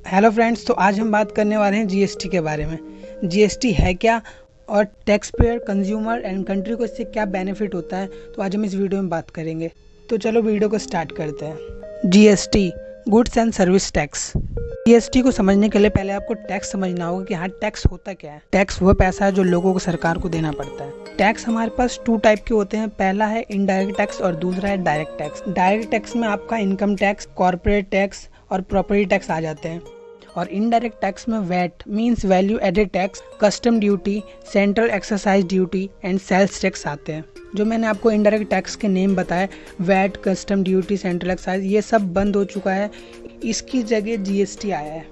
Hello friends, तो आज हम बात करने वाले हैं जीएसटी के बारे में। जीएसटी है क्या और tax payer, consumer and country को इससे क्या बेनिफिट होता है, तो आज हम इस वीडियो में बात करेंगे। तो चलो वीडियो को स्टार्ट करते हैं। GST, goods and service tax. GST को समझने के लिए पहले आपको टैक्स समझना होगा कि हाँ, टैक्स होता क्या है। टैक्स वह पैसा है जो लोगों को सरकार को देना पड़ता है। टैक्स हमारे पास 2 टाइप के होते हैं। पहला है इनडायरेक्ट टैक्स और दूसरा है डायरेक्ट टैक्स। डायरेक्ट टैक्स में आपका इनकम टैक्स, कॉर्पोरेट टैक्स और प्रॉपर्टी टैक्स आ जाते हैं। और इनडायरेक्ट टैक्स में VAT means value added tax, custom duty, central excise duty and sales tax आते हैं। जो मैंने आपको इनडायरेक्ट टैक्स के नेम बताए, VAT, custom duty, central excise, ये सब बंद हो चुका है। इसकी जगह जीएसटी आया है।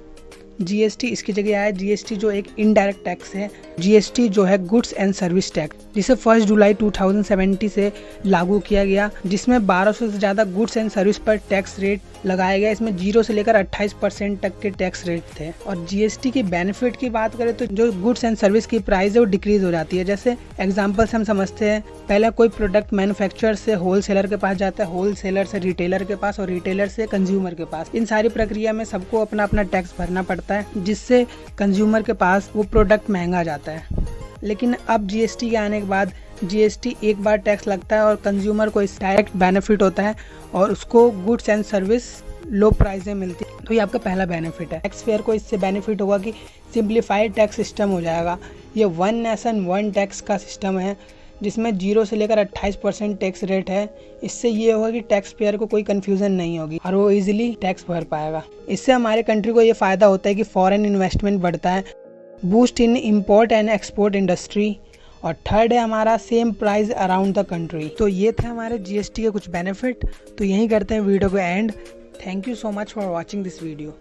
जीएसटी इसकी जगह आया है। जीएसटी जो एक इनडायरेक्ट टैक्स है। जीएसटी जो है गुड्स एंड सर्विस टैक्स, जिसे 1 जुलाई 2070 से लागू किया गया, जिसमें 1200 से ज़्यादा गुड्स एंड सर्विस पर टैक्स रेट लगाया गया। इसमें 0 से लेकर 28% तक के टैक्स रेट थे। और जीएसटी की बेनिफिट की बात करें तो जो गुड्स एंड सर्विस की प्राइस है वो डिक्रीज हो जाती है। जैसे एग्जांपल से हम समझते हैं, पहले कोई प्रोडक्ट मैन्युफैक्चरर से होलसेलर के पास जाता है, होलसेलर से रिटेलर के पास और रिटेलर से कंज्यूमर के पास। इन सारी प्रक्रिया में सबको अपना अपना टैक्स भरना पड़ता है, जिससे कंज्यूमर के पास वो प्रोडक्ट महंगा जाता है। लेकिन अब जीएसटी के आने के बाद जीएसटी एक बार टैक्स लगता है और कंज्यूमर को इस डायरेक्ट बेनिफिट होता है और उसको goods and service low price में मिलती है। तो ये आपका पहला बेनिफिट है। टैक्स पेयर को इससे बेनिफिट होगा कि सिंप्लीफाइड टैक्स सिस्टम हो जाएगा। ये 1 नेशन 1 टैक्स का सिस्टम है, जिसमें 0 से लेकर 28% टैक्स रेट है। इससे ये होगा कि टैक्स पेयर को कोई कन्फ्यूजन नहीं होगी और वो इजीली टैक्स भर पाएगा। इससे हमारे कंट्री को ये फ़ायदा होता है कि फॉरेन इन्वेस्टमेंट बढ़ता है, boost in import and export industry, और थर्ड है हमारा same price around the country. तो ये थे हमारे जीएसटी के कुछ बेनिफिट। तो यही करते हैं वीडियो को and. Thank you so much for watching this video.